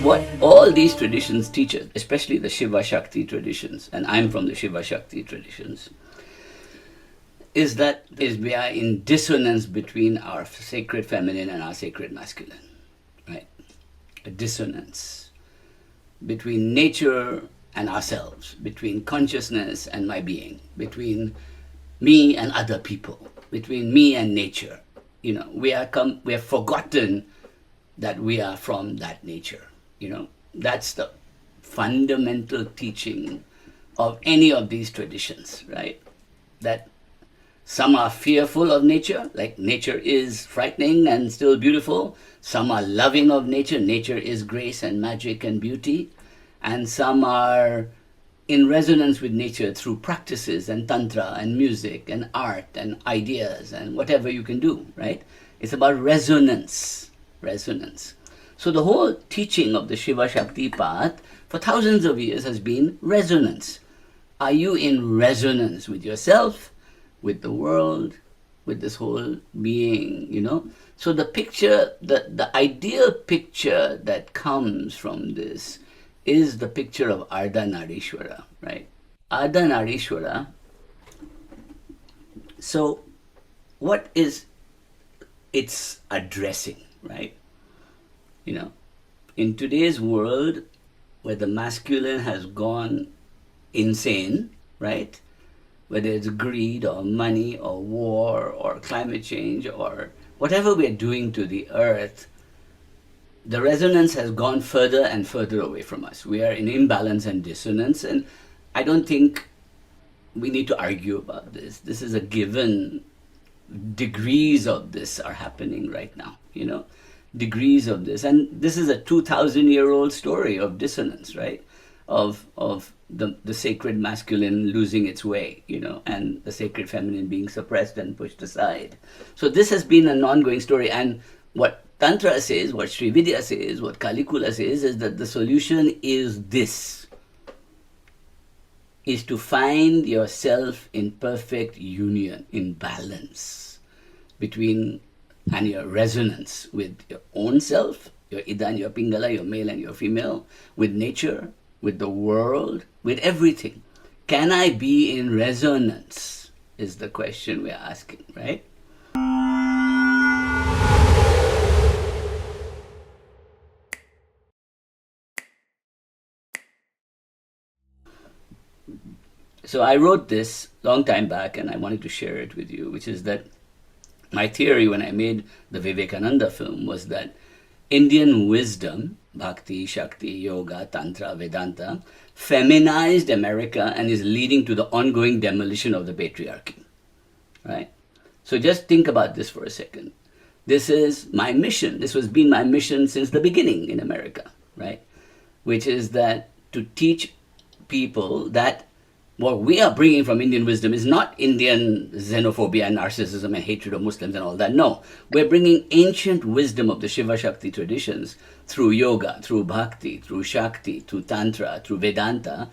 What all these traditions teach us, especially the Shiva Shakti traditions, and I'm from the Shiva Shakti traditions, is that we are in dissonance between our sacred feminine and our sacred masculine, right? A dissonance between nature and ourselves, between consciousness and my being, between me and other people, between me and nature. You know, we have forgotten that we are from that nature. You know, that's the fundamental teaching of any of these traditions, right? That some are fearful of nature, like nature is frightening and still beautiful. Some are loving of nature, nature is grace and magic and beauty. And some are in resonance with nature through practices and tantra and music and art and ideas and whatever you can do, right? It's about resonance, resonance. So the whole teaching of the Shiva Shakti path for thousands of years has been resonance. Are you in resonance with yourself, with the world, with this whole being, you know? So the picture, the ideal picture that comes from this is the picture of Ardhanarishwara, right? Ardhanarishwara. So what is its addressing, right? You know, in today's world where the masculine has gone insane, right? Whether it's greed or money or war or climate change or whatever we're doing to the earth, the resonance has gone further and further away from us. We are in imbalance and dissonance, and I don't think we need to argue about this. This is a given. Degrees of this are happening right now, you know, degrees of this. And this is a 2,000-year-old story of dissonance, right? Of the sacred masculine losing its way, you know, and the sacred feminine being suppressed and pushed aside. So this has been an ongoing story. And what Tantra says, what Sri Vidya says, what Kalikula says is that the solution is this, is to find yourself in perfect union, in balance between and your resonance with your own self, your Ida and your Pingala, your male and your female, with nature, with the world, with everything. Can I be in resonance is the question we're asking, right? So I wrote this long time back and I wanted to share it with you, which is that my theory when I made the Vivekananda film was that Indian wisdom, Bhakti, Shakti, Yoga, Tantra, Vedanta, feminized America and is leading to the ongoing demolition of the patriarchy, right? So just think about this for a second. This is my mission. This has been my mission since the beginning in America, right? Which is that to teach people that what we are bringing from Indian wisdom is not Indian xenophobia and narcissism and hatred of Muslims and all that. No, we're bringing ancient wisdom of the Shiva Shakti traditions through yoga, through bhakti, through Shakti, through Tantra, through Vedanta,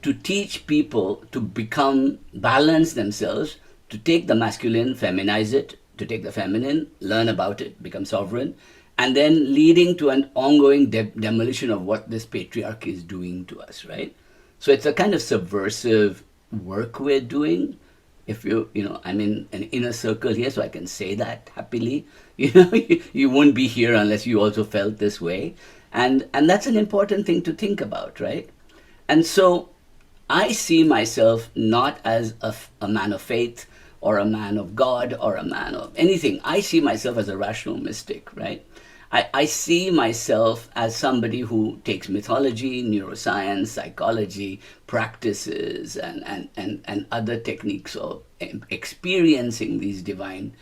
to teach people to become, balance themselves, to take the masculine, feminize it, to take the feminine, learn about it, become sovereign, and then leading to an ongoing demolition of what this patriarchy is doing to us, right? So it's a kind of subversive work we're doing. If I'm in an inner circle here, so I can say that happily. You won't be here unless you also felt this way. And that's an important thing to think about, right? And so I see myself not as a man of faith or a man of God or a man of anything. I see myself as a rational mystic, right? I see myself as somebody who takes mythology, neuroscience, psychology, practices, and other techniques of experiencing these divine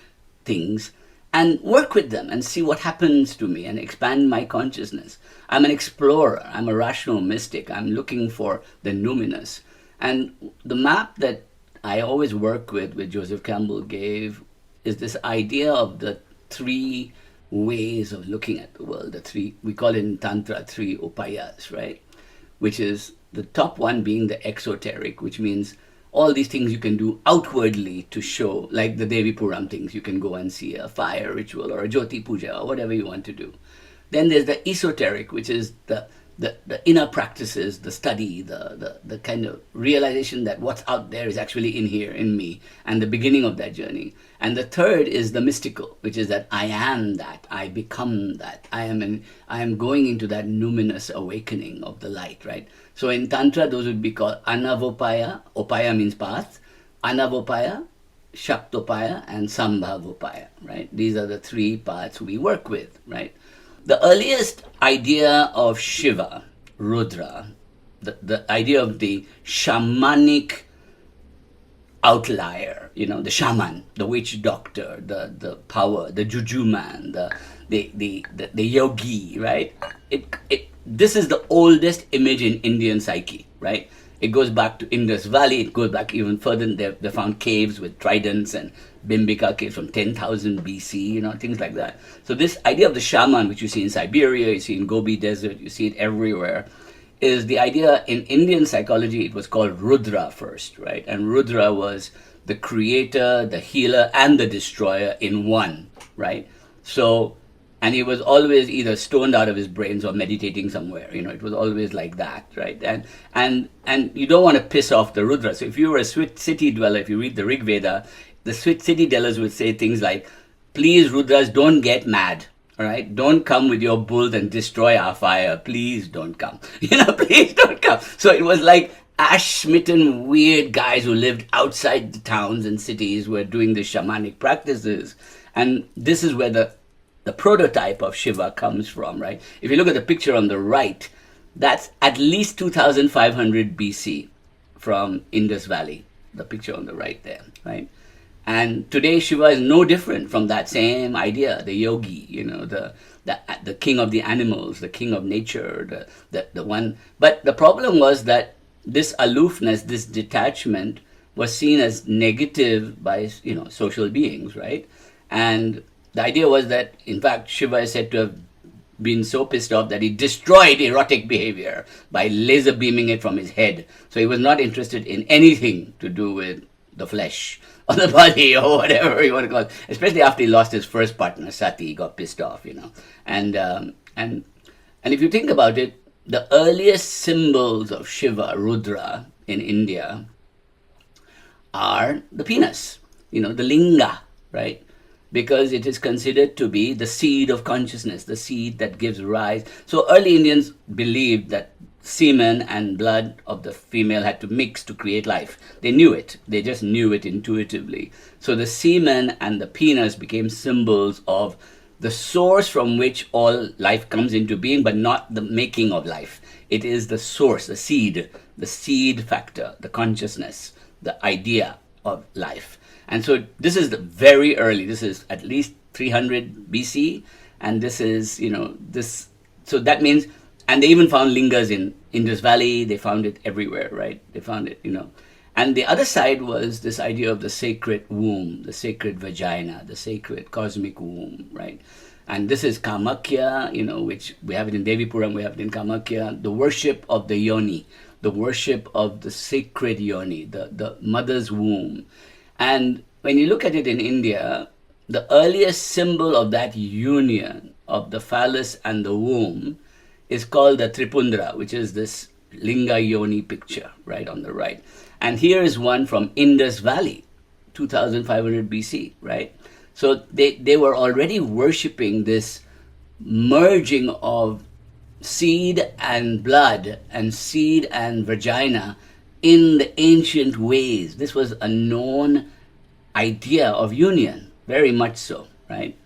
things and work with them and see what happens to me and expand my consciousness. I'm an explorer. I'm a rational mystic. I'm looking for the numinous. And the map that I always work with Joseph Campbell gave, is this idea of the three ways of looking at the world. The three, we call it in Tantra, three upayas, right? Which is the top one being the exoteric, which means all these things you can do outwardly to show, like the Devi Puram things. You can go and see a fire ritual or a Jyoti Puja or whatever you want to do. Then there's the esoteric, which is the inner practices, the study, the kind of realization that what's out there is actually in here, in me, and the beginning of that journey. And the third is the mystical, which is that I am that, I become that, I am going into that numinous awakening of the light, right? So in Tantra, those would be called Anavopaya. Opaya means path. Anavopaya, Shaktopaya, and Sambhavopaya, right? These are the three paths we work with, right? The earliest idea of Shiva, Rudra, the idea of the shamanic outlier, the shaman, the witch doctor, the power, the juju man, the yogi, right? This is the oldest image in Indian psyche, right? It goes back to Indus Valley. It goes back even further. They found caves with tridents and Bhimbika caves from 10,000 BC, things like that. So this idea of the shaman, which you see in Siberia, you see in Gobi Desert, you see it everywhere, is the idea in Indian psychology. It was called Rudra first, right? And Rudra was the creator, the healer, and the destroyer in one, right? So, and he was always either stoned out of his brains or meditating somewhere. It was always like that, right? And you don't want to piss off the Rudra. So if you were a city dweller, if you read the Rig Veda, the city dwellers would say things like, please, Rudras, don't get mad, all right? Don't come with your bulls and destroy our fire. Please don't come. Please don't come. So it was like ash-smitten, weird guys who lived outside the towns and cities were doing the shamanic practices. And this is where the prototype of Shiva comes from, right? If you look at the picture on the right, that's at least 2,500 BC from Indus Valley, the picture on the right there, right? And today Shiva is no different from that same idea, the yogi, the king of the animals, the king of nature, the one. But the problem was that this aloofness, this detachment was seen as negative by, social beings, right? And the idea was that, in fact, Shiva is said to have been so pissed off that he destroyed erotic behavior by laser beaming it from his head. So he was not interested in anything to do with the flesh or the body or whatever you want to call it. Especially after he lost his first partner, Sati, he got pissed off, And if you think about it, the earliest symbols of Shiva, Rudra, in India are the penis, the linga, right? Because it is considered to be the seed of consciousness, the seed that gives rise. So early Indians believed that semen and blood of the female had to mix to create life. They knew it. They just knew it intuitively. So the semen and the penis became symbols of the source from which all life comes into being, but not the making of life. It is the source, the seed factor, the consciousness, the idea of life. And so this is the very early, this is at least 300 BC, and this is, so that means, and they even found lingas in Indus Valley, they found it everywhere, right? They found it, And the other side was this idea of the sacred womb, the sacred vagina, the sacred cosmic womb, right? And this is Kamakhya, which we have it in Devi Puram, we have it in Kamakhya, the worship of the yoni, the worship of the sacred yoni, the mother's womb. And when you look at it in India, the earliest symbol of that union of the phallus and the womb is called the Tripundra, which is this Linga Yoni picture right on the right. And here is one from Indus Valley, 2500 BC, right? So they were already worshipping this merging of seed and blood and seed and vagina in the ancient ways. This was a known idea of union, very much so, right?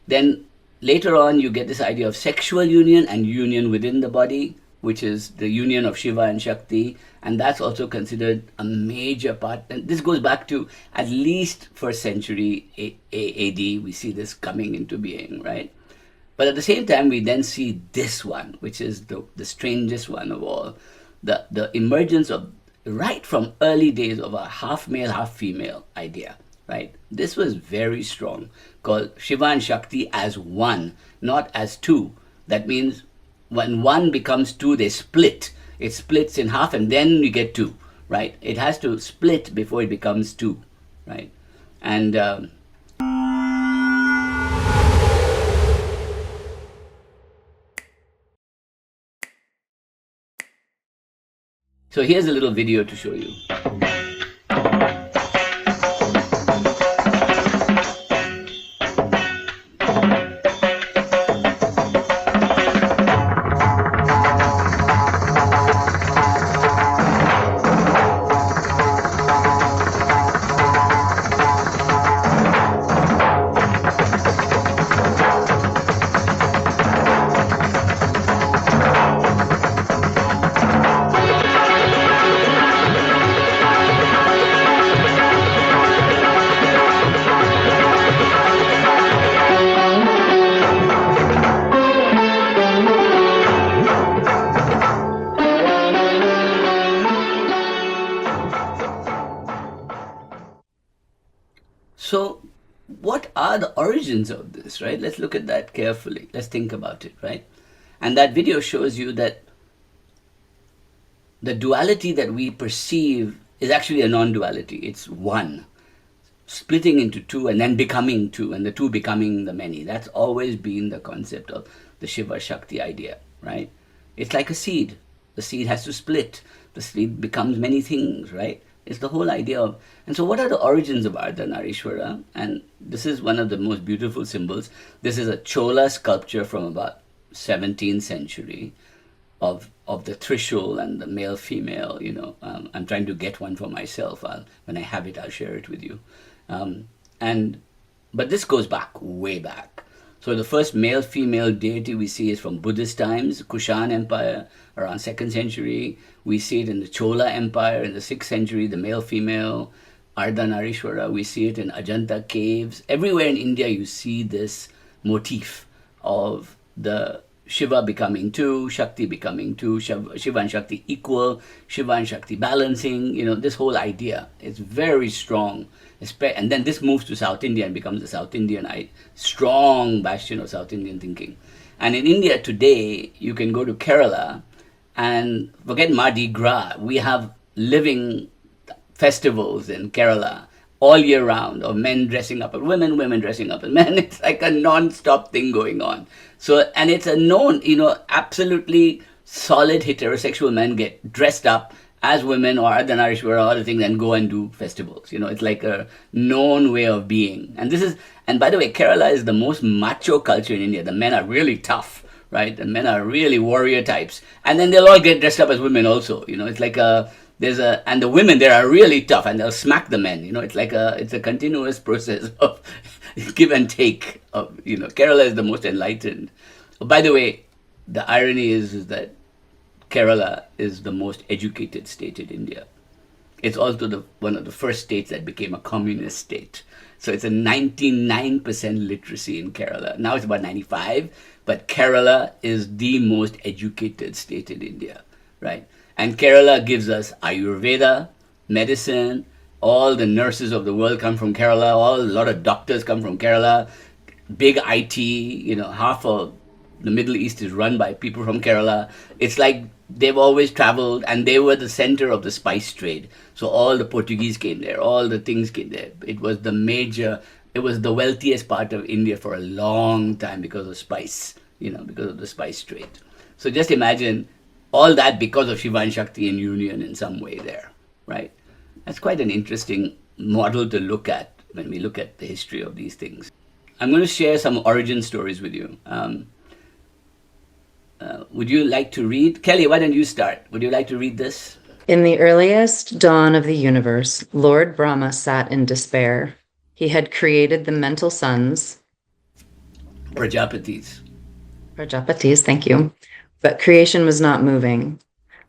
Then later on, you get this idea of sexual union and union within the body, which is the union of Shiva and Shakti, and that's also considered a major part. And this goes back to at least 1st century AD. We see this coming into being, right? But at the same time, we then see this one, which is the strangest one of all, the emergence of, right from early days, of a half male, half female idea, right? This was very strong, called Shiva and Shakti as one, not as two. That means when one becomes two, they split. It splits in half and then you get two, right? It has to split before it becomes two, right? And so here's a little video to show you. So, what are the origins of this, right? Let's look at that carefully. Let's think about it, right? And that video shows you that the duality that we perceive is actually a non-duality. It's one, splitting into two and then becoming two, and the two becoming the many. That's always been the concept of the Shiva Shakti idea, right? It's like a seed. The seed has to split. The seed becomes many things, right? It's the whole idea of... And so what are the origins of Ardhanarishwara? And this is one of the most beautiful symbols. This is a Chola sculpture from about 17th century of the Trishul and the male-female, you know. I'm trying to get one for myself. When I have it, I'll share it with you. But this goes back, way back. So the first male-female deity we see is from Buddhist times, Kushan Empire, around 2nd century. We see it in the Chola Empire in the 6th century, the male-female, Ardhanarishwara. We see it in Ajanta caves. Everywhere in India you see this motif of the Shiva becoming two, Shakti becoming two, Shiva and Shakti equal, Shiva and Shakti balancing, you know, this whole idea. It's very strong. And then this moves to South India and becomes a South Indian, strong bastion of South Indian thinking. And in India today, you can go to Kerala and forget Mardi Gras. We have living festivals in Kerala all year round of men dressing up as women, women dressing up as men. It's like a non-stop thing going on. So, and it's a known, you know, absolutely solid heterosexual men get dressed up as women or Ardhanarishwara or other things and go and do festivals. You know, it's like a known way of being. And this is, and by the way, Kerala is the most macho culture in India. The men are really tough, right? The men are really warrior types. And then they'll all get dressed up as women also. You know, it's like and the women there are really tough and they'll smack the men. You know, it's a continuous process of give and take. You know, Kerala is the most enlightened. By the way, the irony is that Kerala is the most educated state in India. It's also one of the first states that became a communist state. So it's a 99% literacy in Kerala. Now it's about 95, but Kerala is the most educated state in India, right? And Kerala gives us Ayurveda, medicine, all the nurses of the world come from Kerala, a lot of doctors come from Kerala, big IT, you know, half of the Middle East is run by people from Kerala. It's like they've always traveled and they were the center of the spice trade. So all the Portuguese came there, all the things came there. It was the wealthiest part of India for a long time because of spice, you know, because of the spice trade. So just imagine all that because of Shiva and Shakti in union in some way there, right? That's quite an interesting model to look at when we look at the history of these things. I'm going to share some origin stories with you. Would you like to read? Kelly, why don't you start? Would you like to read this? In the earliest dawn of the universe, Lord Brahma sat in despair. He had created the mental sons. Prajapatis, Thank you. But creation was not moving.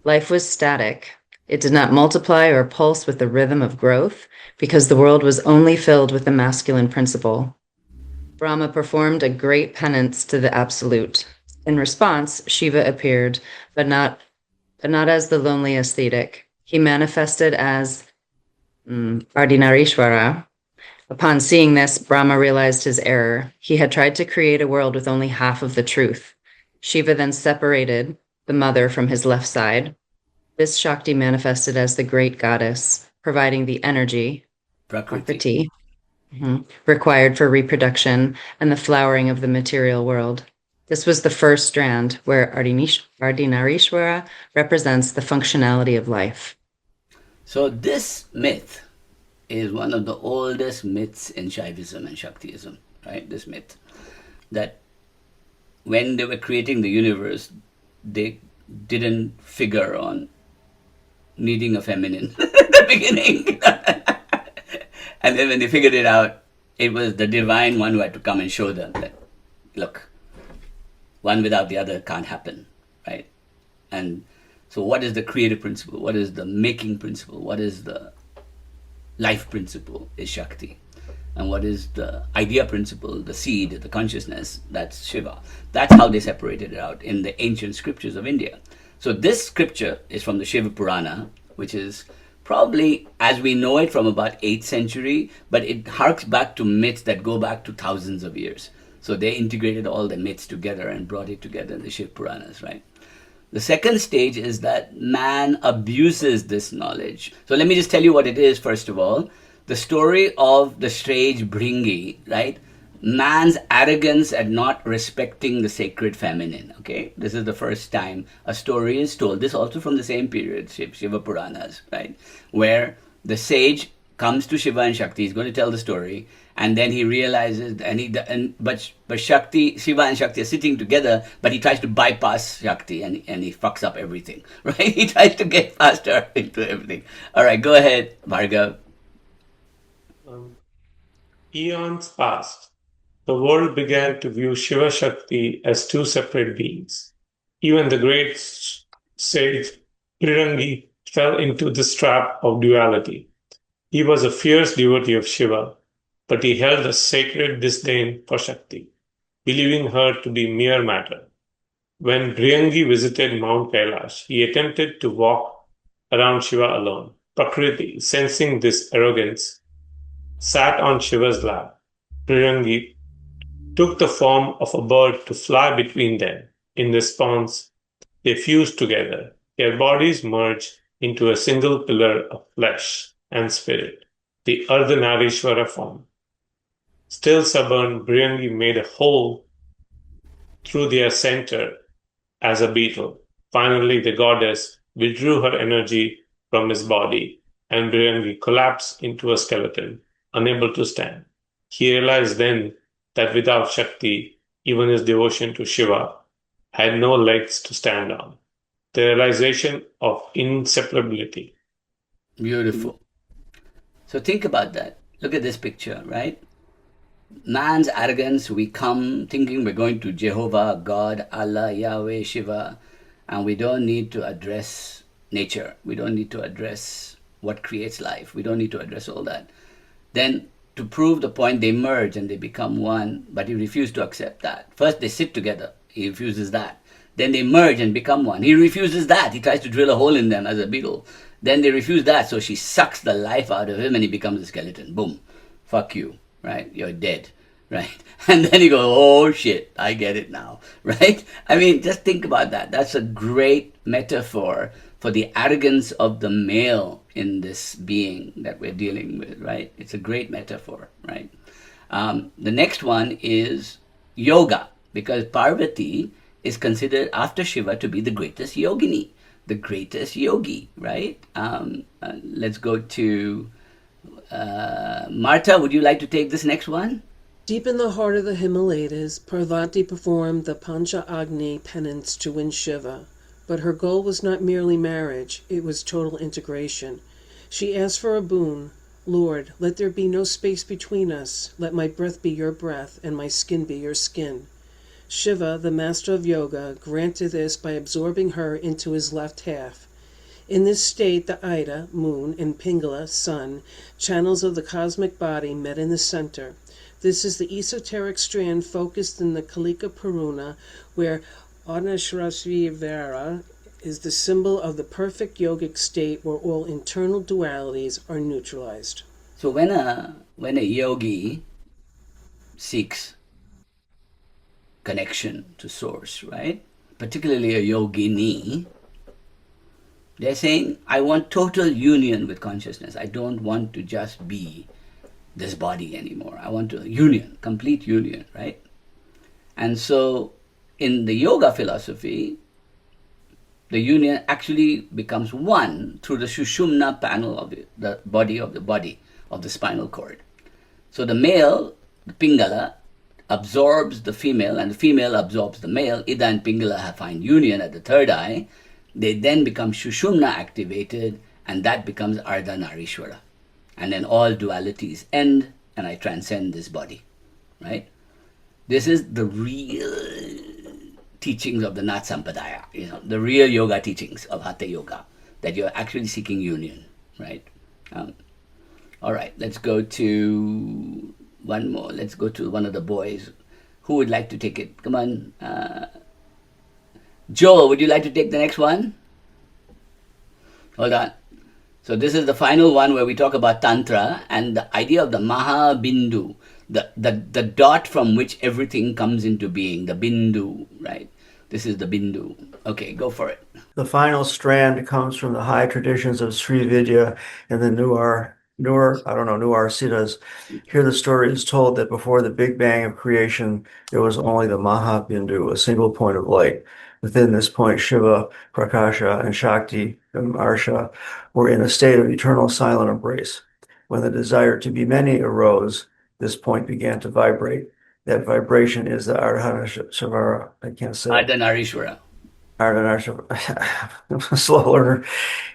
Life was static. It did not multiply or pulse with the rhythm of growth because the world was only filled with the masculine principle. Brahma performed a great penance to the Absolute. In response, Shiva appeared, but not as the lonely ascetic. He manifested as Ardhanarishwara, Upon seeing this, Brahma realized his error. He had tried to create a world with only half of the truth. Shiva then separated the mother from his left side. This Shakti manifested as the great goddess, providing the energy, Prakriti. Prakriti, required for reproduction and the flowering of the material world. This was the first strand where Ardhanarishwara represents the functionality of life. So this myth is one of the oldest myths in Shaivism and Shaktism, right? This myth that when they were creating the universe, they didn't figure on needing a feminine at the beginning. And then when they figured it out, it was the divine one who had to come and show them that, look, one without the other can't happen, right? And so what is the creative principle? What is the making principle? What is the life principle? Is Shakti. And what is the idea principle, the seed, the consciousness? That's Shiva. That's how they separated it out in the ancient scriptures of India. So this scripture is from the Shiva Purana, which is probably as we know it from about 8th century, but it harks back to myths that go back to thousands of years. So they integrated all the myths together and brought it together in the Shiva Puranas, right? The second stage is that man abuses this knowledge. So let me just tell you what it is, first of all. The story of the sage Bhringi, right? Man's arrogance at not respecting the sacred feminine, okay? This is the first time a story is told. This also from the same period, Shiva Puranas, right? Where the sage comes to Shiva and Shakti, he's going to tell the story, and then he realizes, but Shakti, Shiva and Shakti are sitting together, but he tries to bypass Shakti and he fucks up everything, right? He tries to get past her into everything. All right, go ahead, Bhargav. Eons passed. The world began to view Shiva Shakti as two separate beings. Even the great sage Pirangi fell into this trap of duality. He was a fierce devotee of Shiva, but he held a sacred disdain for Shakti, believing her to be mere matter. When Brihangi visited Mount Kailash, he attempted to walk around Shiva alone. Prakriti, sensing this arrogance, sat on Shiva's lap. Brihangi took the form of a bird to fly between them. In response, they fused together. Their bodies merged into a single pillar of flesh and spirit, the Ardhanarishwara form. Still stubborn, Brihangi made a hole through their center as a beetle. Finally, the goddess withdrew her energy from his body, and Brihangi collapsed into a skeleton, unable to stand. He realized then that without Shakti, even his devotion to Shiva had no legs to stand on. The realization of inseparability. Beautiful. So think about that. Look at this picture, right? Man's arrogance, we come thinking we're going to Jehovah, God, Allah, Yahweh, Shiva, and we don't need to address nature. We don't need to address what creates life. We don't need to address all that. Then to prove the point, they merge and they become one, but he refused to accept that. First, they sit together. He refuses that. Then they merge and become one. He refuses that. He tries to drill a hole in them as a beetle. Then they refuse that, so she sucks the life out of him and he becomes a skeleton. Boom. Fuck you, right? You're dead, right? And then he goes, oh shit, I get it now, right? I mean, just think about that. That's a great metaphor for the arrogance of the male in this being that we're dealing with, right? It's a great metaphor, right? The next one is yoga, because Parvati is considered after Shiva to be the greatest yogini, the greatest yogi, right? Let's go to Martha. Would you like to take this next one? Deep in the heart of the Himalayas, Parvati performed the Pancha Agni penance to win Shiva. But her goal was not merely marriage, it was total integration. She asked for a boon. Lord, let there be no space between us. Let my breath be your breath, and my skin be your skin. Shiva, the master of yoga, granted this by absorbing her into his left half. In this state, the Ida, moon, and Pingala, sun, channels of the cosmic body met in the center. This is the esoteric strand focused in the Kalika Purana, where Ardhanarishwara is the symbol of the perfect yogic state where all internal dualities are neutralized. So when a yogi seeks connection to source, right? Particularly a yogini, they're saying, I want total union with consciousness. I don't want to just be this body anymore. I want to union, complete union, right? And so in the yoga philosophy, the union actually becomes one through the Sushumna panel of the body, of the spinal cord. So the male, the Pingala, absorbs the female, and the female absorbs the male. Ida and Pingala find union at the third eye. They then become Sushumna activated, and that becomes Ardhanarishwara. And then all dualities end, and I transcend this body, right? This is the real teachings of the Nath Sampadaya, the real yoga teachings of Hatha Yoga, that you're actually seeking union, right? All right, let's go to one more. Let's go to one of the boys. Who would like to take it? Come on. Joel, would you like to take the next one? Hold on. So this is the final one where we talk about Tantra and the idea of the Maha Bindu, the dot from which everything comes into being, the Bindu, right? This is the Bindu. Okay, go for it. The final strand comes from the high traditions of Sri Vidya and the Nuar Siddhas. Here the story is told that before the Big Bang of creation, there was only the Maha Bindu, a single point of light. Within this point, Shiva, Prakasha, and Shakti, and Arsha, were in a state of eternal silent embrace. When the desire to be many arose, this point began to vibrate. That vibration is the Ardhanarishwara. I can't say it. Ardhanarishwara. Ardhanarishwara. I'm a slow learner.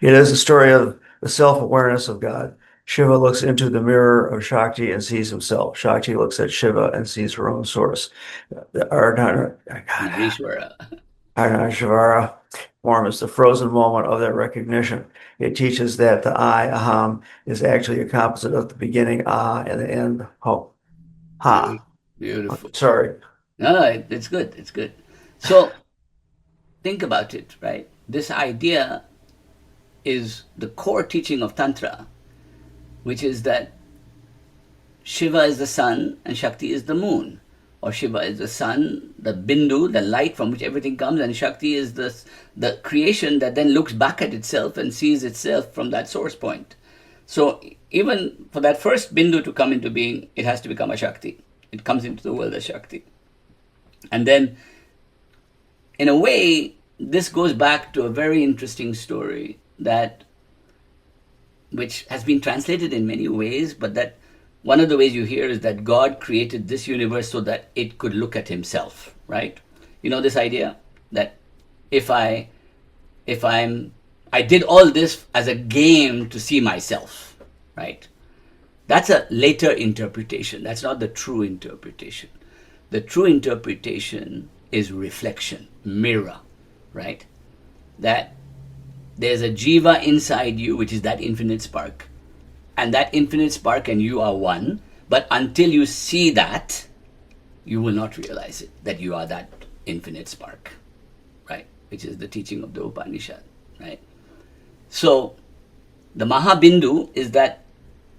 It is a story of the self-awareness of God. Shiva looks into the mirror of Shakti and sees himself. Shakti looks at Shiva and sees her own source. The Ardhanarishwara form is the frozen moment of that recognition. It teaches that the I, aham, is actually a composite of the beginning, ah, and the end, ho, ha. Beautiful. Sorry. No, it's good. It's good. So think about it, right? This idea is the core teaching of Tantra, which is that Shiva is the sun and Shakti is the moon. Or Shiva is the sun, the Bindu, the light from which everything comes, and Shakti is the creation that then looks back at itself and sees itself from that source point. So even for that first Bindu to come into being, it has to become a Shakti. It comes into the world as Shakti. And then, in a way, this goes back to a very interesting story which has been translated in many ways, but that one of the ways you hear is that God created this universe so that it could look at himself, right? You know this idea that I did all this as a game to see myself, right? That's a later interpretation. That's not the true interpretation. The true interpretation is reflection, mirror, right? That there's a jiva inside you, which is that infinite spark. And that infinite spark and you are one. But until you see that, you will not realize it, that you are that infinite spark, right? Which is the teaching of the Upanishad, right? So the Mahabindu is that,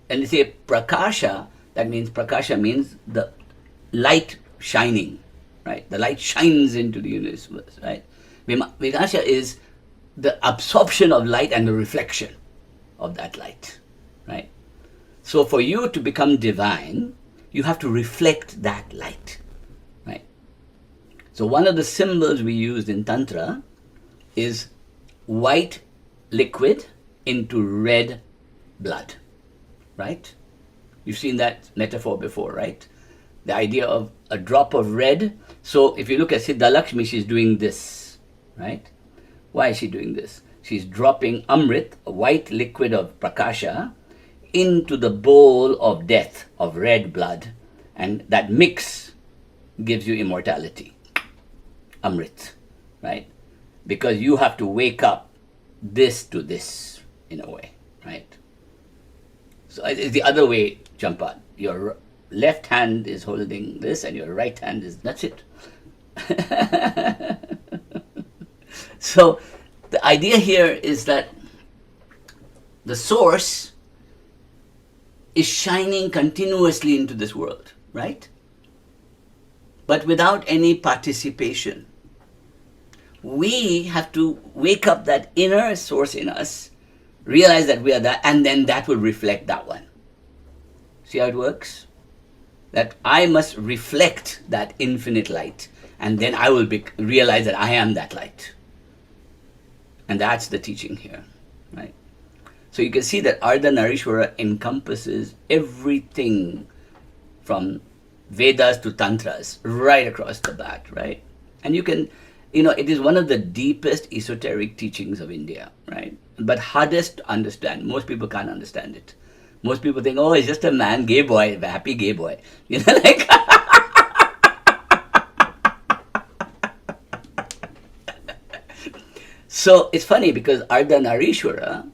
and they say Prakasha, Prakasha means the light shining, right? The light shines into the universe, right? Vikasha is the absorption of light and the reflection of that light, right? So for you to become divine, you have to reflect that light, right? So one of the symbols we used in Tantra is white liquid into red blood, right? You've seen that metaphor before, right? The idea of a drop of red. So if you look at Siddhalakshmi, she's doing this, right? Why is she doing this? She's dropping Amrit, a white liquid of Prakasha, into the bowl of death, of red blood. And that mix gives you immortality. Amrit, right? Because you have to wake up this to this, in a way, right? So it's the other way, Champa. Your left hand is holding this and your right hand is, that's it. So the idea here is that the source is shining continuously into this world, right? But without any participation. We have to wake up that inner source in us, realize that we are that, and then that will reflect that one. See how it works? That I must reflect that infinite light, and then I will realize that I am that light. And that's the teaching here, right? So you can see that Ardhanarishwara encompasses everything from Vedas to Tantras, right across the bat, right? And you can, it is one of the deepest esoteric teachings of India, right? But hardest to understand. Most people can't understand it. Most people think, oh, it's just a man, gay boy, a happy gay boy. Like... So it's funny because Ardhanarishwara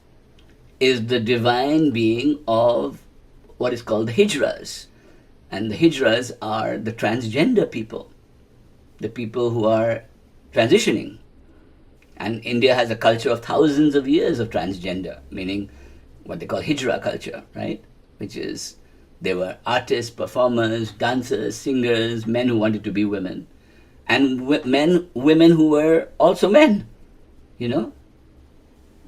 is the divine being of what is called the Hijras. And the Hijras are the transgender people, the people who are transitioning. And India has a culture of thousands of years of transgender, meaning what they call Hijra culture, right? Which is, they were artists, performers, dancers, singers, men who wanted to be women. And women who were also men,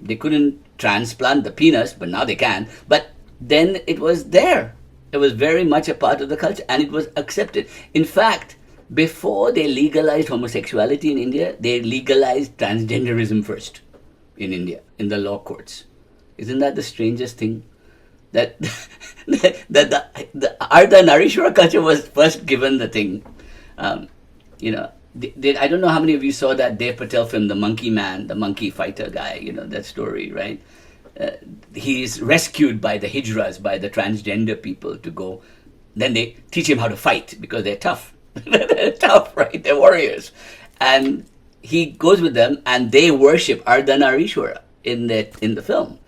They couldn't transplant the penis, but now they can. But then it was there. It was very much a part of the culture, and it was accepted. In fact, before they legalized homosexuality in India, they legalized transgenderism first in India, in the law courts. Isn't that the strangest thing? That the Ardhanarishwara culture was first given the thing. I don't know how many of you saw that Dev Patel film, The Monkey Man, the monkey fighter guy, that story, right? He's rescued by the Hijras, by the transgender people to go. Then they teach him how to fight because they're tough. They're tough, right? They're warriors. And he goes with them and they worship Ardhanarishwara in the film,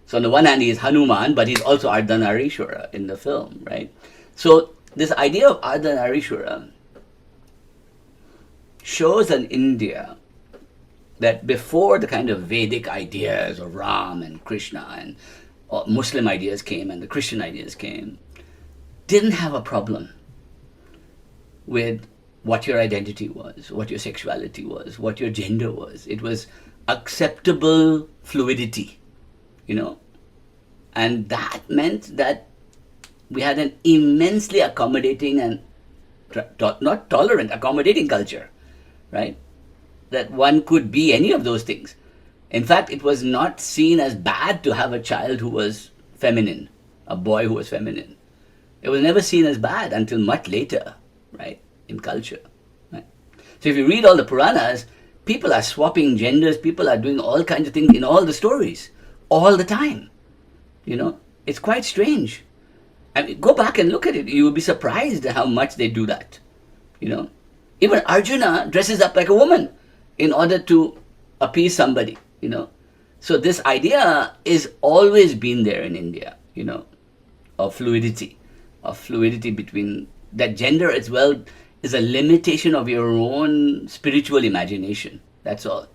So on the one hand, he is Hanuman, but he's also Ardhanarishwara in the film, right? So this idea of Ardhanarishwara shows in India that before the kind of Vedic ideas of Ram and Krishna and Muslim ideas came and the Christian ideas came, didn't have a problem with what your identity was, what your sexuality was, what your gender was. It was acceptable fluidity, And that meant that we had an immensely accommodating and not tolerant, accommodating culture, right? That one could be any of those things. In fact, it was not seen as bad to have a child who was feminine, a boy who was feminine. It was never seen as bad until much later, right, in culture. Right? So if you read all the Puranas, people are swapping genders, people are doing all kinds of things in all the stories, all the time. It's quite strange. I mean, go back and look at it. You will be surprised at how much they do that. Even Arjuna dresses up like a woman in order to appease somebody, So this idea is always been there in India, of fluidity between that gender as well is a limitation of your own spiritual imagination. That's all.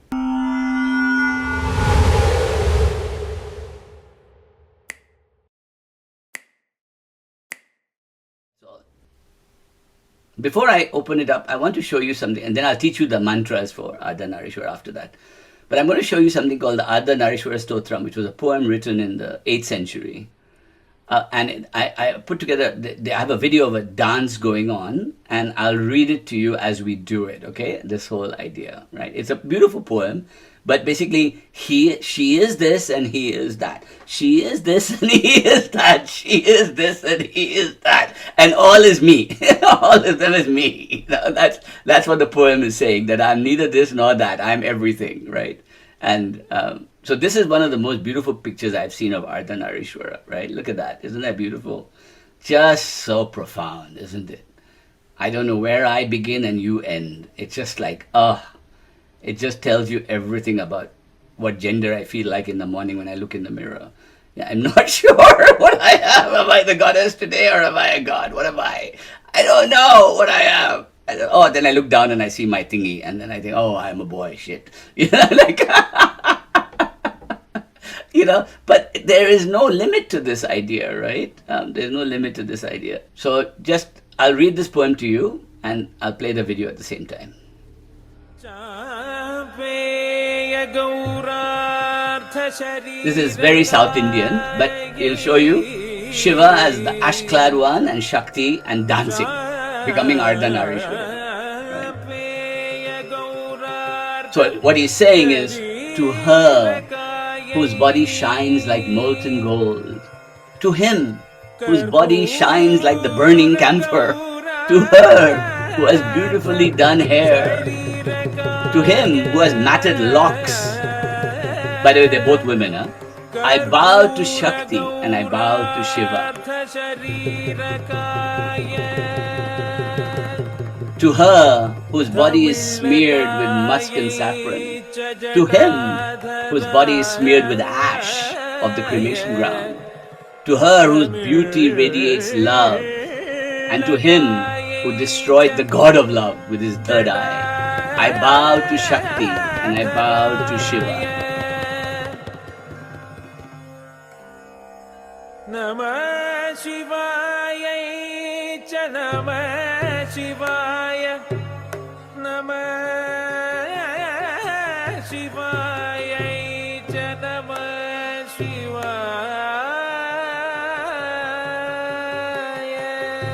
Before I open it up, I want to show you something, and then I'll teach you the mantras for Ardhanarishwara after that. But I'm going to show you something called the Ardhanarishwara Stotram, which was a poem written in the 8th century. And I put together, I have a video of a dance going on, and I'll read it to you as we do it, okay? This whole idea, right? It's a beautiful poem, but basically, she is this and he is that. She is this and he is that. She is this and he is that. And all is me. All of them is me. That's what the poem is saying, that I'm neither this nor that. I'm everything, right? And so this is one of the most beautiful pictures I've seen of Ardhanarishwara, right? Look at that. Isn't that beautiful? Just so profound, isn't it? I don't know where I begin and you end. It's just like, it just tells you everything about what gender I feel like in the morning when I look in the mirror. Yeah, I'm not sure what I am. Am I the goddess today or am I a god? What am I? I don't know what I am. Then I look down and I see my thingy and then I think, I'm a boy, shit. But there is no limit to this idea, right? There's no limit to this idea. So I'll read this poem to you and I'll play the video at the same time. This is very South Indian, but it'll show you Shiva as the ash-clad one and Shakti and dancing, becoming Ardhanarishwara. Right? So what he's saying is, to her whose body shines like molten gold, to him whose body shines like the burning camphor, to her who has beautifully done hair, to him who has matted locks. By the way, they're both women, huh? I bow to Shakti and I bow to Shiva. To her whose body is smeared with musk and saffron, to him whose body is smeared with ash of the cremation ground, to her whose beauty radiates love, and to him who destroyed the god of love with his third eye, I bow to Shakti and I bow to Shiva. Namah Shivaya cha Namah Shivaya Namah Shivaya cha Namah Shivaya.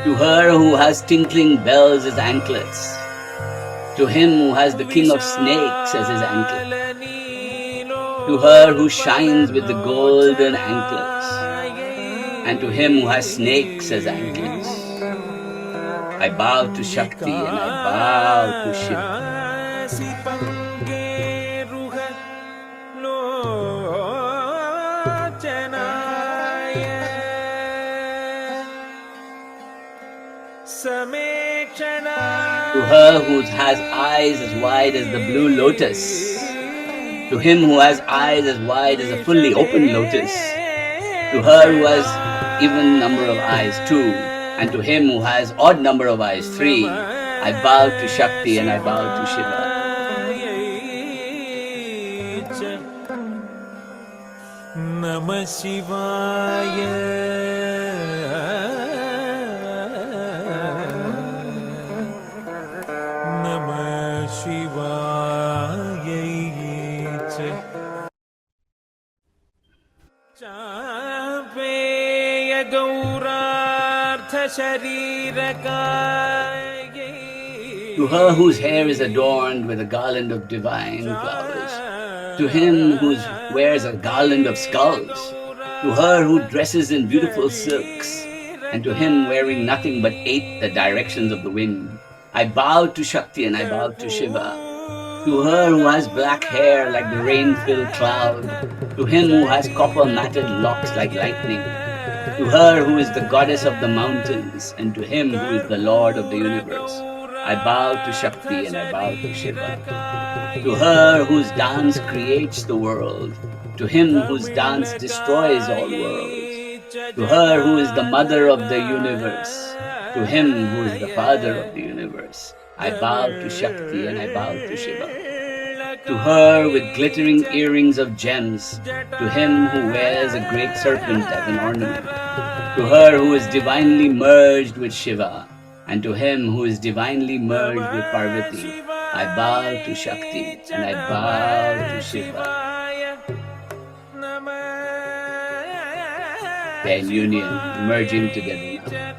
To her who has tinkling bells as anklets, to him who has the king of snakes as his anklet, to her who shines with the golden anklets, and to him who has snakes as anklets, I bow to Shakti and I bow to Shiva. To her who has eyes as wide as the blue lotus, to him who has eyes as wide as a fully open lotus, to her who has even number of eyes 2, and to him who has odd number of eyes 3, I bow to Shakti and I bow to Shiva. Namah Shivaya. Namah Shivaya. To her whose hair is adorned with a garland of divine flowers, to him who wears a garland of skulls, to her who dresses in beautiful silks, and to him wearing nothing but 8 the directions of the wind, I bow to Shakti and I bow to Shiva. To her who has black hair like the rain-filled cloud, to him who has copper-matted locks like lightning, to her who is the goddess of the mountains, and to him who is the Lord of the universe, I bow to Shakti and I bow to Shiva. To her whose dance creates the world, to him whose dance destroys all worlds, to her who is the mother of the universe, to him who is the father of the universe, I bow to Shakti and I bow to Shiva. To her with glittering earrings of gems, to him who wears a great serpent as an ornament, to her who is divinely merged with Shiva, and to him who is divinely merged with Parvati, I bow to Shakti and I bow to Shiva. They're in union, merging together now.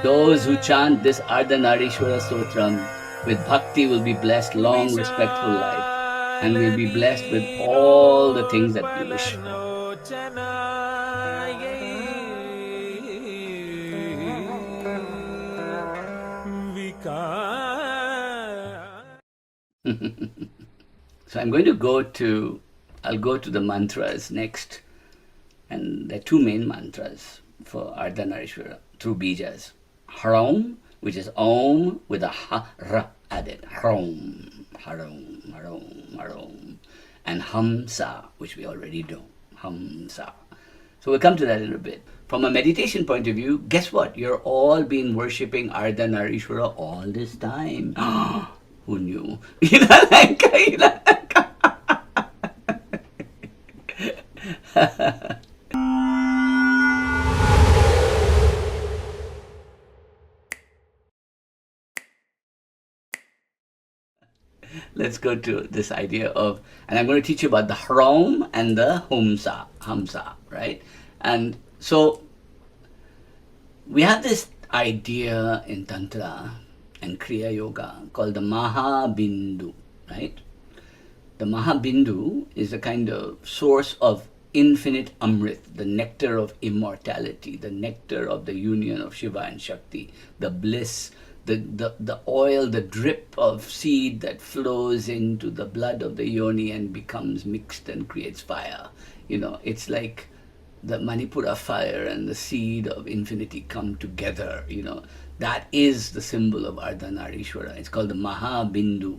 Those who chant this Ardhanarishwara stotram with bhakti will be blessed long, respectful life, and will be blessed with all the things that we wish for. So I'll go to the mantras next, and there are 2 main mantras for Ardhanarishwara through bijas. Hraum, which is Om with a ha, ra added. Hraum, Hraum, Hraum, Hraum. And Hamsa, which we already know. Hamsa. So we'll come to that in a bit. From a meditation point of view, guess what? You're all been worshipping Ardhanarishwara all this time. Who knew? You know, like, you know. Let's go to this idea of, and I'm going to teach you about the Hrom and the Hamsa, right? And so we have this idea in Tantra and Kriya Yoga called the Mahabindu, right? The Mahabindu is a kind of source of infinite Amrit, the nectar of immortality, the nectar of the union of Shiva and Shakti, the bliss, the oil, the drip of seed that flows into the blood of the yoni and becomes mixed and creates fire. You know, it's like the Manipura fire and the seed of infinity come together. You know, that is the symbol of Ardhanarishwara. It's called the Mahabindu,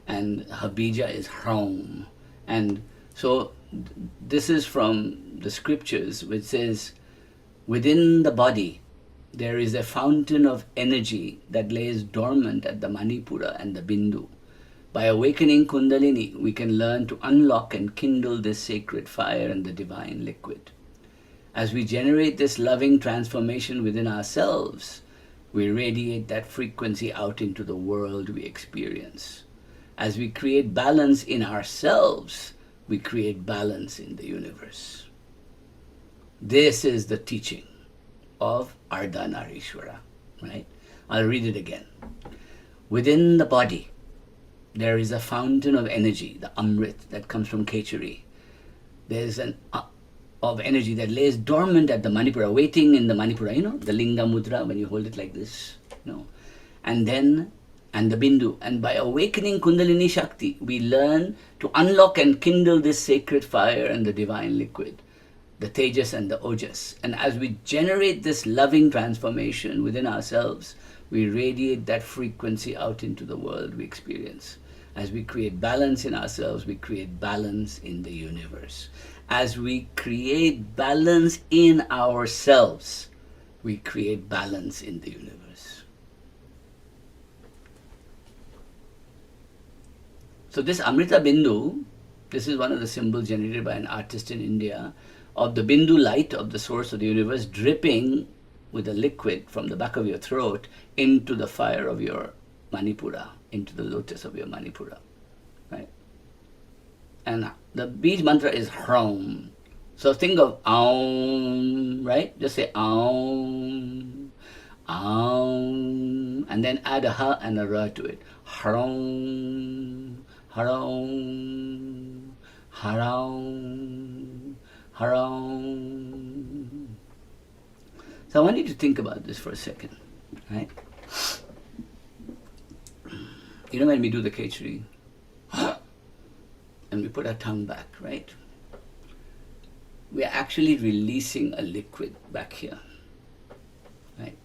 and her bija is Hrom. And so this is from the scriptures, which says, within the body there is a fountain of energy that lays dormant at the Manipura and the Bindu. By awakening Kundalini, we can learn to unlock and kindle this sacred fire and the divine liquid. As we generate this loving transformation within ourselves, we radiate that frequency out into the world we experience. As we create balance in ourselves, we create balance in the universe. This is the teaching of Ardhanarishwara, right? I'll read it again. Within the body, there is a fountain of energy, the Amrit that comes from Kechari. There is an of energy that lays dormant at the Manipura, waiting in the Manipura, you know, the Linga Mudra, when you hold it like this, you know. And the Bindu. And by awakening Kundalini Shakti, we learn to unlock and kindle this sacred fire and the divine liquid, the Tejas and the Ojas. And as we generate this loving transformation within ourselves, we radiate that frequency out into the world we experience. As we create balance in ourselves, we create balance in the universe. As we create balance in ourselves, we create balance in the universe. So this Amrita Bindu, this is one of the symbols generated by an artist in India, of the Bindu light of the source of the universe dripping with a liquid from the back of your throat into the fire of your Manipura, into the lotus of your Manipura, right? And the Bij mantra is Hrom. So think of Aum, right? Just say Aum, Aum, and then add a Ha and a Ra to it. Hrom, Harom, Harom, Harom. So I want you to think about this for a second, right? You know when we do the Kechari, and we put our tongue back, right? We are actually releasing a liquid back here, right?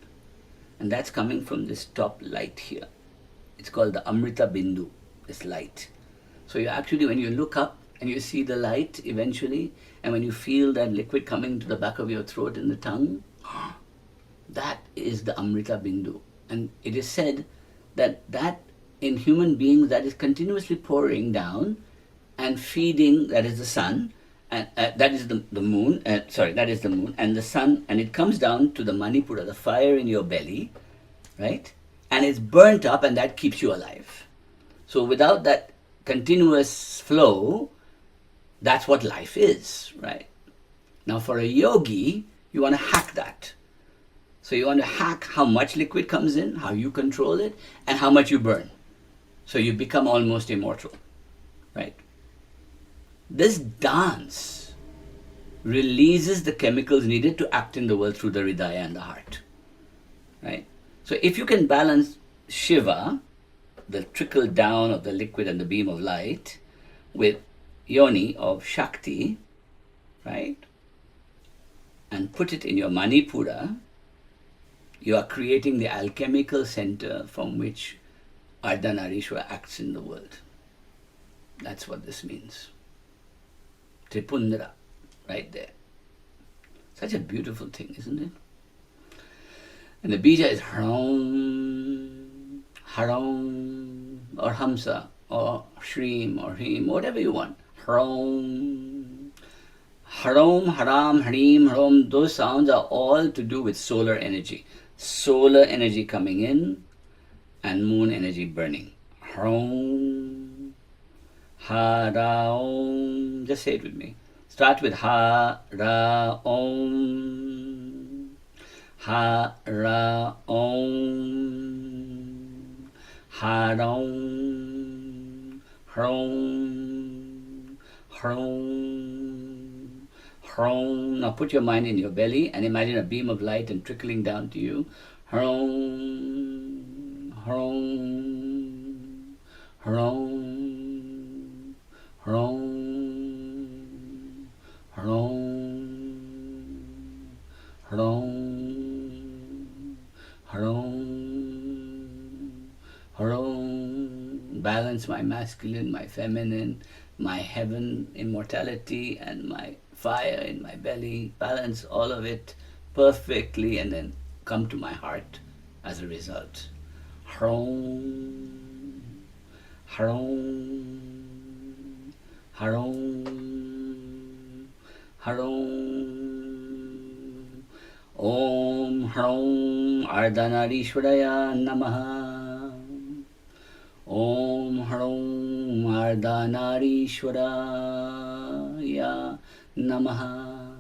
And that's coming from this top light here. It's called the Amrita Bindu, this light. So you actually, when you look up and you see the light eventually, and when you feel that liquid coming to the back of your throat and the tongue, that is the Amrita Bindu. And it is said that in human beings, that is continuously pouring down and feeding, that is the sun, and that is the moon, that is the moon, and the sun, and it comes down to the Manipura, the fire in your belly, right? And it's burnt up, and that keeps you alive. So without that continuous flow, that's what life is, right? Now for a yogi, you want to hack that. So you want to hack how much liquid comes in, how you control it, and how much you burn. So you become almost immortal, right? This dance releases the chemicals needed to act in the world through the Hridaya and the heart, right? So if you can balance Shiva, the trickle down of the liquid and the beam of light, with Yoni of Shakti, right? And put it in your Manipura, you are creating the alchemical center from which Ardhanarishwara acts in the world. That's what this means. Tripundra, right there. Such a beautiful thing, isn't it? And the bija is Haram, Haram, or Hamsa, or Shreem, or Hreem, whatever you want. Hrom, Harom, Haram, Hareem, Hrom, those sounds are all to do with solar energy. Solar energy coming in and moon energy burning. Hrom, Ha-ra-om. Just say it with me. Start with Ha-ra-om. Ha-ra-om. Ha-rom. Hrom. Hrom. Hrom. Now put your mind in your belly and imagine a beam of light and trickling down to you. Hrom. Hrom. Hrom. Hrom. Hrom. Hrom. Hrom. Hrom. Balance my masculine, my feminine, my heaven, immortality, and my fire in my belly. Balance all of it perfectly and then come to my heart as a result. Hrom. Hrom. Hrom. Hrom. Om Hrom Ardhanarishwaraya Namaha. Om Hrom Ardhanarishwaraya Namaha.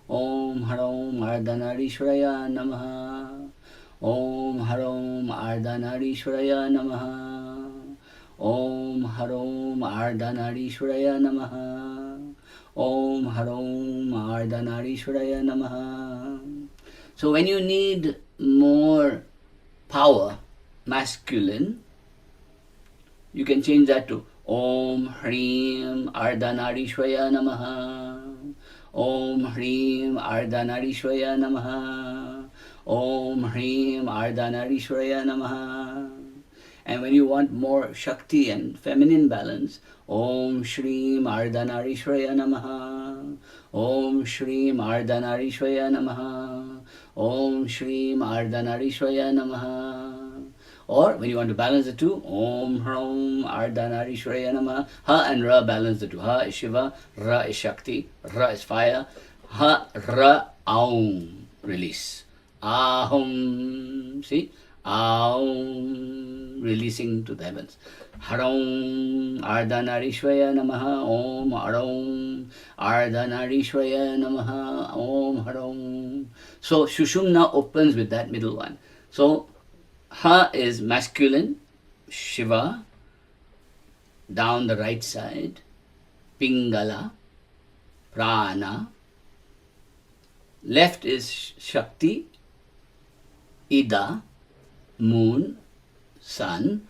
Om Hrom Ardhanarishwaraya Namaha. Om Hrom Ardhanarishwaraya Namaha. Om Hrom Ardhanarishwaraya Namaha. Om Hrom Ardhanarishwaraya Namaha. So when you need more power, masculine, you can change that to Om Hrim Ardhanarishwaraya Namaha. Om Hrim Ardhanarishwaraya Namaha. Om Hrim Ardhanarishwaraya Namaha. And when you want more Shakti and feminine balance, Om Shreem Ardhanarishwaraya Namaha. Om Shreem Ardhanarishwaraya Namaha. Om Shreem Ardhanarishwaraya Namaha. Or when you want to balance the two, Om Hrom Ardhanarishwaraya Namaha. Ha and Ra balance the two. Ha is Shiva, Ra is Shakti, Ra is fire. Ha, Ra, Aum, release. Ahum, see? Aum, releasing to the heavens. Harom Ardhanarishwaraya Namaha. Om Harom Ardhanarishwaraya Namaha. Om Harom. So Shushumna opens with that middle one. So Ha is masculine, Shiva, down the right side, Pingala, Prana. Left is Shakti, Ida, moon, sun,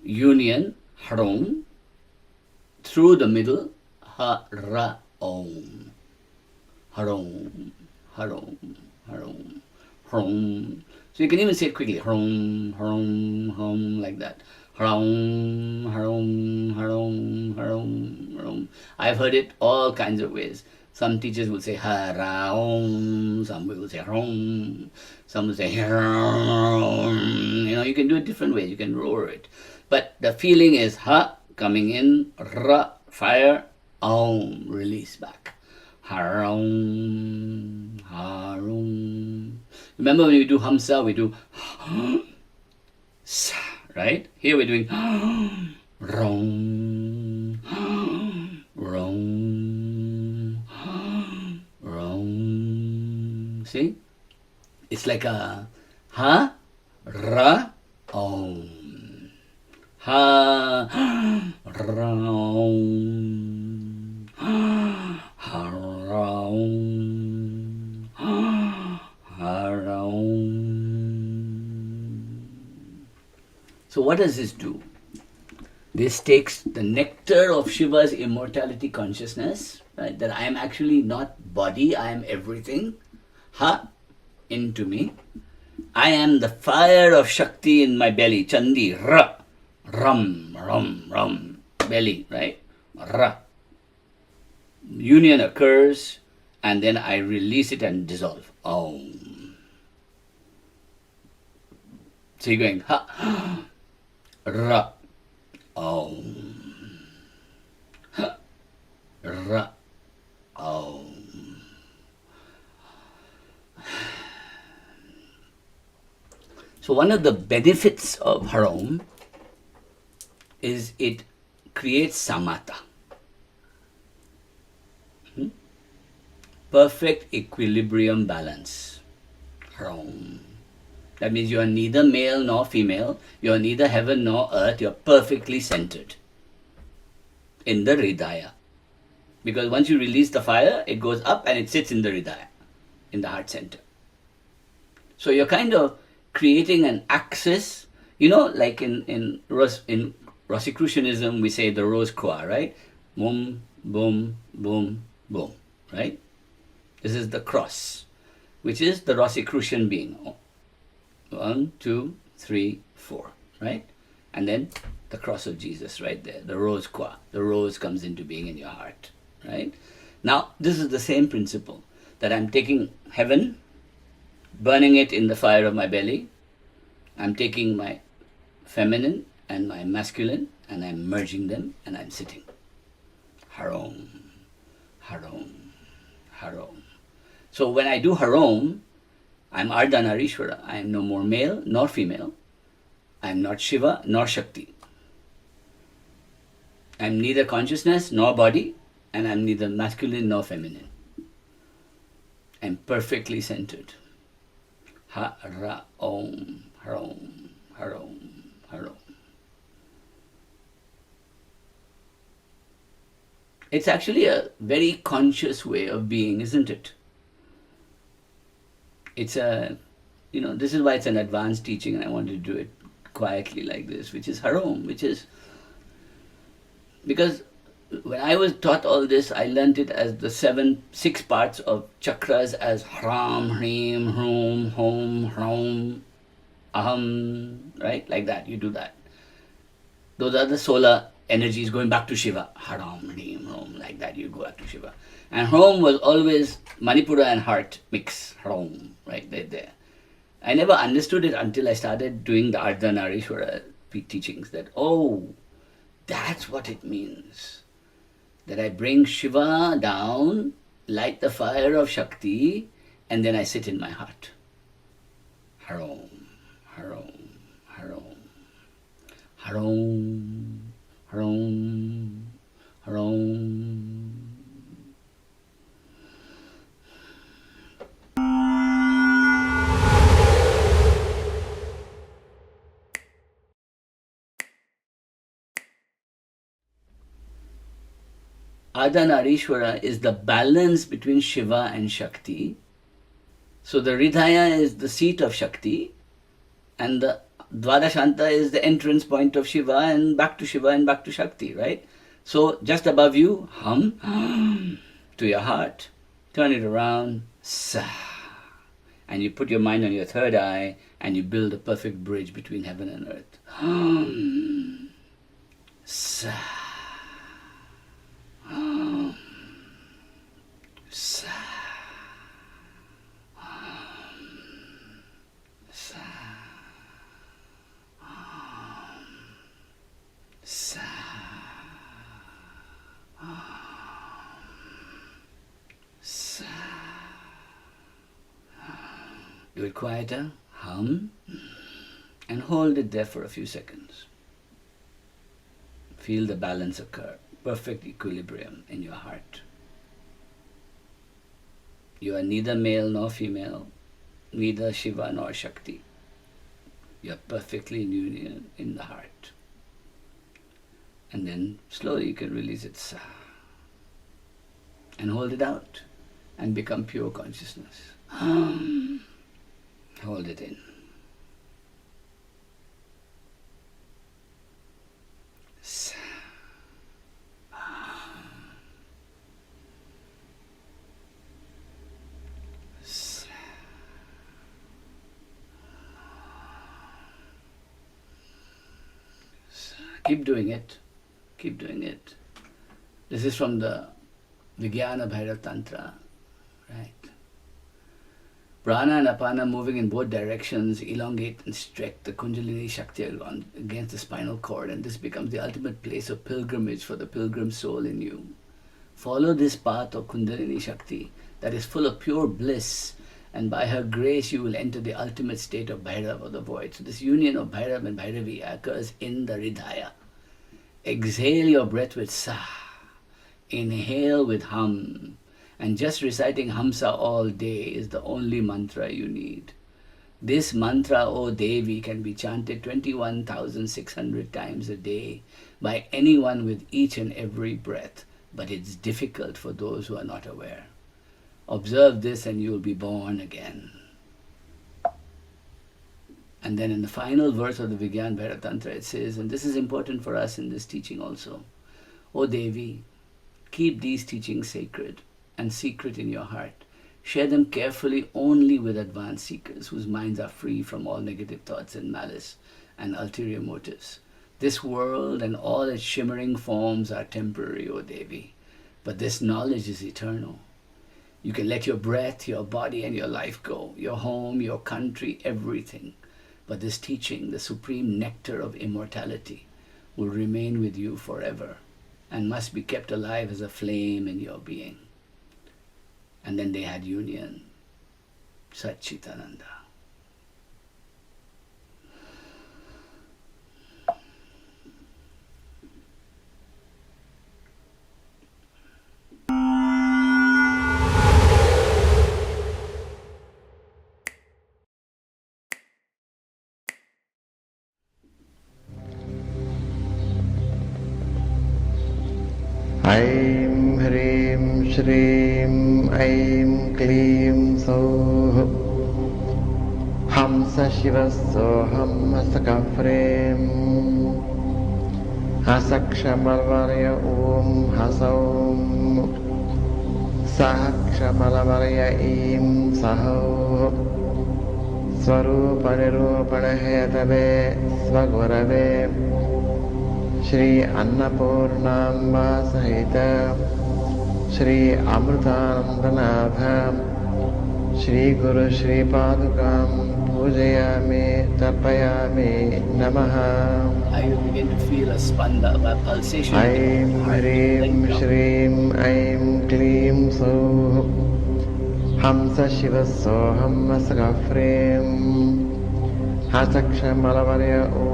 union, Hrom. Through the middle, Ha-ra, Om. Harom, Harom, Harom, Hrom. So you can even say it quickly, Hrom, Hrom, Hrom, like that. Hrom, Hrom, Hrom, Hrom, Hrom. I've heard it all kinds of ways. Some teachers will say Ha-ra-om, some will say Hrom, some will say Hrom. You know, you can do it different ways. You can roar it. But the feeling is Ha, coming in, Ra, fire, Om, release back. Harom, Harom. Remember when we do Hamsa, we do Sa, right? Here we're doing Rom, Rom, Rom. See? It's like a Ha, Ra, Om. Ha, Ra, Om. Ha, Ra, Om. Harom. So what does this do? This takes the nectar of Shiva's immortality consciousness, right? That I am actually not body, I am everything. Ha, into me. I am the fire of Shakti in my belly. Chandi, Ra, Ram, Ram, Ram. Belly, right? Ra. Union occurs and then I release it and dissolve. Om. So you're going Ha, Ra, Om. Ra. Om. So one of the benefits of Harom is it creates samatha. Perfect equilibrium balance. Harom. That means you are neither male nor female, you are neither heaven nor earth, you are perfectly centered in the Hridaya. Because once you release the fire, it goes up and it sits in the Hridaya, in the heart center. So you're kind of creating an axis, like in Rosicrucianism, we say the Rose Croix, right? Boom, boom, boom, boom, right? This is the cross, which is the Rosicrucian being. 1, 2, 3, 4, right? And then the cross of Jesus right there, the Rose Croix. The rose comes into being in your heart, right? Now, this is the same principle, that I'm taking heaven, burning it in the fire of my belly. I'm taking my feminine and my masculine and I'm merging them and I'm sitting. Harom, Harom, Harom. So when I do Harom, I'm Ardhanarishwara. I am no more male nor female. I am not Shiva nor Shakti. I am neither consciousness nor body, and I am neither masculine nor feminine. I am perfectly centered. Ha-ra-om, harom, harom, harom. It's actually a very conscious way of being, isn't it? It's this is why it's an advanced teaching, and I wanted to do it quietly like this, which is Harom, which is, because when I was taught all this, I learnt it as the 6 parts of chakras as Hram, Hrim, Hrum, Hom, Hrom, Aham, right? Like that, you do that. Those are the solar energies going back to Shiva. Haram, Hrim, Hrom, like that, you go back to Shiva. And Hrom was always Manipura and heart mix, Hrom, right there. I never understood it until I started doing the Ardhanarishwara teachings, that, that's what it means. That I bring Shiva down, light the fire of Shakti, and then I sit in my heart. Harom, Harom, Harom, Harom, Harom, Harom. Ardhanarishwara is the balance between Shiva and Shakti. So the Hridaya is the seat of Shakti, and the Dvadashanta is the entrance point of Shiva, and back to Shiva and back to Shakti, right? So just above you, hum, to your heart, turn it around, sa, and you put your mind on your third eye, and you build a perfect bridge between heaven and earth. Hum, sa. Sa. Sa. Sa. Sa. Do it quieter, hum, and hold it there for a few seconds. Feel the balance occur, perfect equilibrium in your heart. You are neither male nor female, neither Shiva nor Shakti. You are perfectly in union in the heart. And then slowly you can release it, sa, and hold it out and become pure consciousness. Hold it in. Sa. Keep doing it. Keep doing it. This is from the Vijnana Bhairav Tantra, right? Prana and Apana moving in both directions elongate and stretch the Kundalini Shakti against the spinal cord, and this becomes the ultimate place of pilgrimage for the pilgrim soul in you. Follow this path of Kundalini Shakti that is full of pure bliss, and by her grace you will enter the ultimate state of Bhairav, or the void. So this union of Bhairav and Bhairavi occurs in the Hridaya. Exhale your breath with Sa, inhale with Hum, and just reciting Hamsa all day is the only mantra you need. This mantra, O Devi, can be chanted 21,600 times a day by anyone with each and every breath, but it's difficult for those who are not aware. Observe this and you will be born again. And then in the final verse of the Vigyan Bhaira Tantra it says, and this is important for us in this teaching also, O Devi, keep these teachings sacred and secret in your heart. Share them carefully only with advanced seekers whose minds are free from all negative thoughts and malice and ulterior motives. This world and all its shimmering forms are temporary, O Devi, but this knowledge is eternal. You can let your breath, your body and your life go, your home, your country, everything. But this teaching, the supreme nectar of immortality, will remain with you forever and must be kept alive as a flame in your being. And then they had union, Satchitananda. ऐं ह्रीं श्रीं ऐं क्लीं सौः हंस शिवसोऽहं हसकफ्रें हसक्षमलवर्य ॐ हसौं सः क्षमलवर्य ऐं सहौः स्वरूपनिरूपणहेतवे स्वगुरवे श्री अन्नपूर्णाम्बा सहित श्री अमृतानंदनाथ श्री गुरु श्री पादुकां पूजयामि तर्पयामि नमः। I will begin to feel a spanda, a pulsation. ऐं ह्रीं श्रीं ऐं क्लीं सौः हंस शिवसोऽहं हसकफ्रें हसक्षमलवर्य ॐ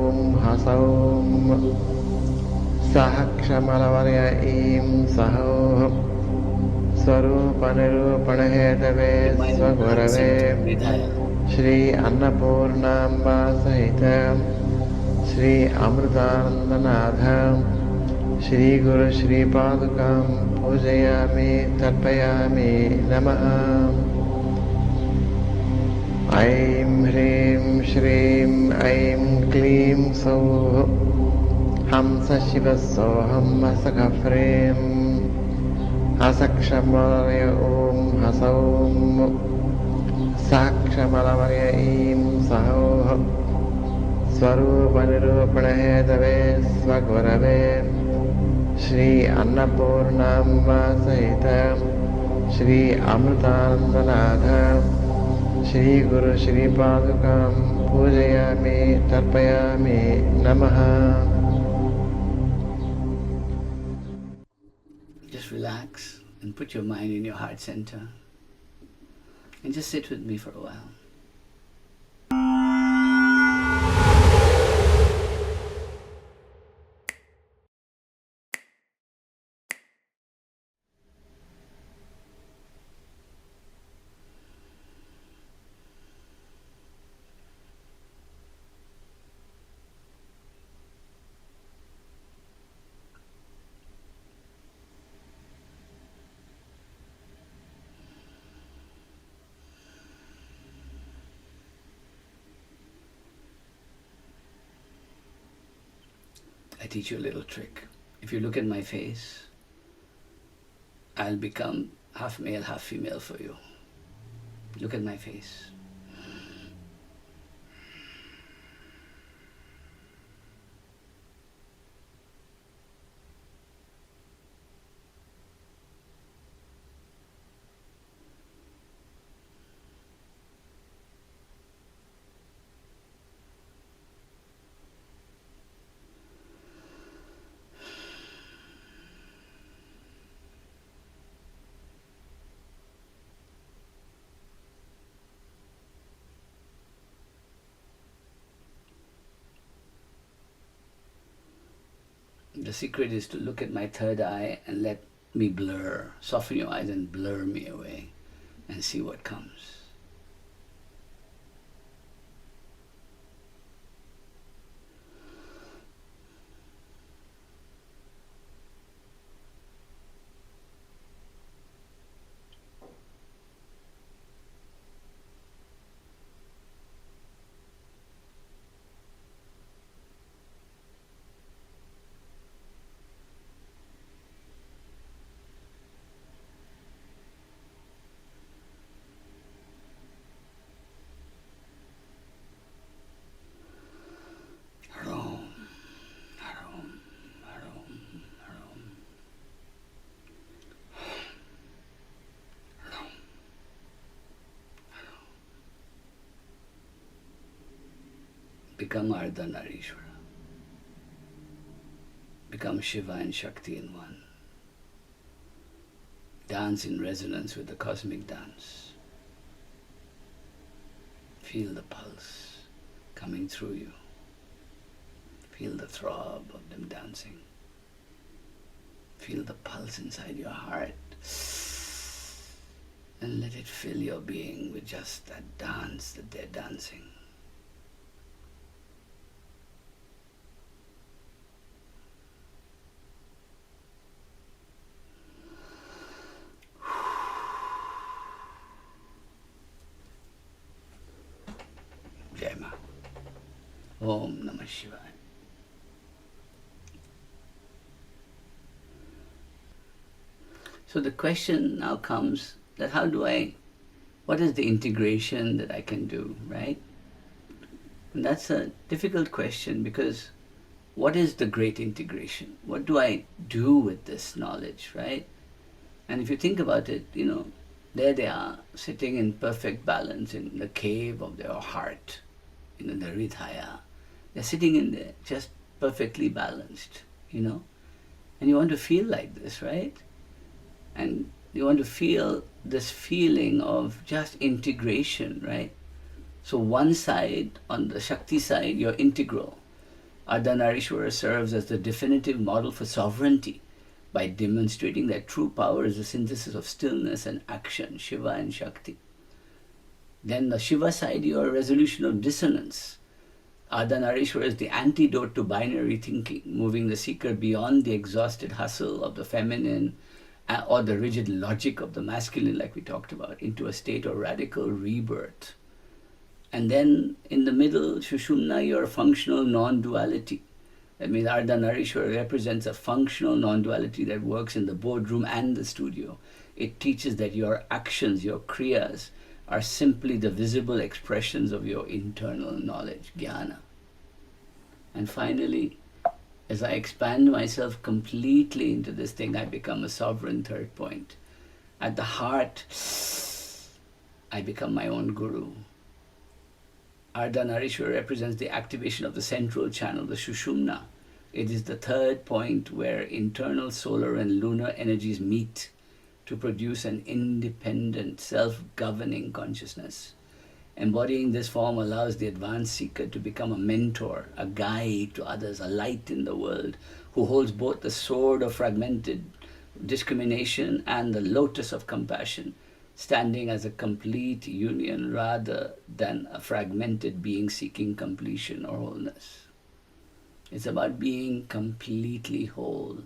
हसौं सः क्षमलवर्य ऐं सहौः स्वरूपनिरूपणहेतवे स्वगुरवे श्री अन्नपूर्णाम्बा सहित श्री अमृतानंदनाथ श्री गुरु श्री पादुकां पूजयामि तर्पयामि नमः। ऐं ह्रीं श्रीं ऐं क्लीं सौः हंस शिवसोऽहं हसकफ्रें हसक्षमलवर्य ॐ हसौं साक्षमलवर्य ऐं सहौः स्वरूपनिरूपणहेतवे स्वगुरवे श्री अन्नपूर्णाम्बा सहित श्री अमृतानंदनाथ श्री गुरु श्री पादुकां पूजयामि तर्पयामि नमः। Just relax and put your mind in your heart center and just sit with me for a while. I teach you a little trick. If you look at my face, I'll become half male, half female for you. Look at my face. The secret is to look at my third eye and let me blur. Soften your eyes and blur me away and see what comes. Become Ardhanarishwara. Become Shiva and Shakti in one. Dance in resonance with the cosmic dance. Feel the pulse coming through you. Feel the throb of them dancing. Feel the pulse inside your heart. And let it fill your being with just that dance that they're dancing. Jai Ma. Om Namah Shivaya. So the question now comes that what is the integration that I can do, right? And that's a difficult question because what is the great integration? What do I do with this knowledge, right? And if you think about it, there they are sitting in perfect balance in the cave of their heart, the Hridaya. They're sitting in there just perfectly balanced, and you want to feel like this, right? And you want to feel this feeling of just integration, right? So one side, on the Shakti side, you're integral. Ardhanarishwara serves as the definitive model for sovereignty by demonstrating that true power is the synthesis of stillness and action, Shiva and Shakti. Then the Shiva side, your resolution of dissonance. Ardhanarishwara is the antidote to binary thinking, moving the seeker beyond the exhausted hustle of the feminine or the rigid logic of the masculine, like we talked about, into a state of radical rebirth. And then in the middle, Shushumna, your functional non-duality. That means Ardhanarishwara represents a functional non-duality that works in the boardroom and the studio. It teaches that your actions, your kriyas, are simply the visible expressions of your internal knowledge, jnana. And finally, as I expand myself completely into this thing, I become a sovereign third point. At the heart, I become my own guru. Ardhanarishwara represents the activation of the central channel, the Shushumna. It is the third point where internal solar and lunar energies meet to produce an independent, self-governing consciousness. Embodying this form allows the advanced seeker to become a mentor, a guide to others, a light in the world, who holds both the sword of fragmented discrimination and the lotus of compassion, standing as a complete union rather than a fragmented being seeking completion or wholeness. It's about being completely whole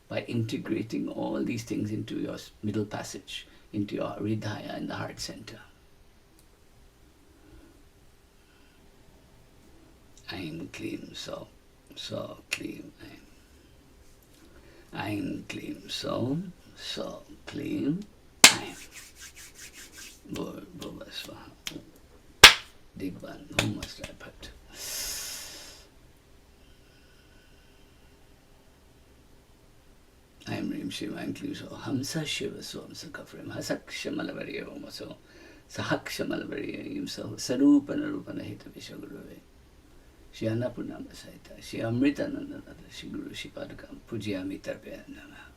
by integrating all these things into your middle passage, into your Hridaya in the heart center. Aim Klim So Klim Aim Klim So Klim Aim Bhuva Swaha Digban. Who must I put? Aim Rim Shiva Aim Klim So Hamsa Shiva So Hamsa Kafrim Hasak Shamalabariya Homa So Sahak Shamalabariya Im So Sarupana Rupana Hita Vishagurave Shri Annapurnama Saita, Shri Amritananda, Shri Guru Shri Padakam, Pujyami Tarpaya Namaha.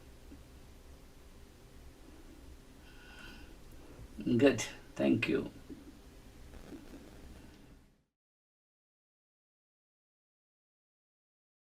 Good, thank you.